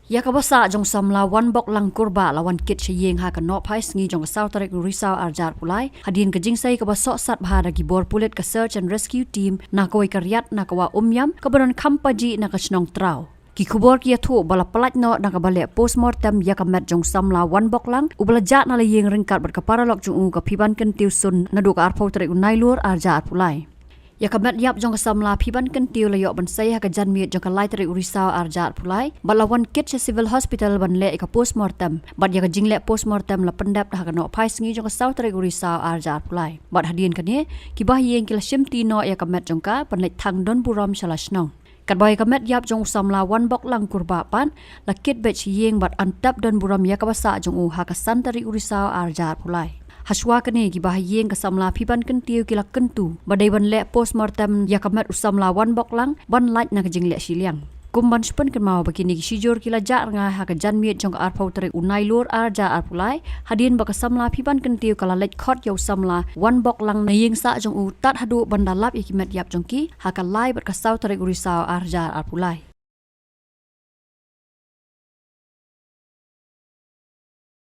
Ya kabasa jong samla Wanboklang kurba lawan kit ïing ha kanok pai sngi jong South Tarik Risau arjar pulai hadin ke jingsai kabasok sat bahada gibor pulit ke search and rescue team na kawai karyat na kawa umyam kabaran kampaji na kasnong trau. Ki kubor kia tu bala pelat no na kabale Post Mortem ya kamet jong samla Wanboklang ubala jat na laying ringkat berkaparalok jong ka piban kentiu sun na duka arpau tarik unailur arjar pulai. Ya kamet yap jong samla piban kentiu layok ban saya ka janmiet jong ka lai tarik Risau arjar pulai balawan kit sa civil hospital ban le ka Post Mortem bad ya ka jingle Post Mortem la pendap dah kanok pai sngi jong ka South Tarik Risau arjar pulai bad hadien kane ki bah ïing kila shimti no ya kamet jong ka ban le thang don buram shalasnong. Kat boy kamet yap jong samla Wanboklang kurba pan la kit bech ïing bad antap don buram ya kabasa jong ha ka South Tarik Risau arjar pulai. Haswa kene ki bah ïing ka samla piban kentiu kila kentu badai ban le Post Mortem ya kamet usamla Wanboklang ban lait na ka jingle Shillong kumban spen kan mau begini sijur kila jar nga ha ka janmiet jong ka arpau tarik unailur arja arpulai hadin baka samla piban kentiu kala let khot yo samla Wanboklang na ïing sa jong tat hadu bandalap ikimet yap jong ki ha ka lai bat ka South Tarik Risau arja arpulai.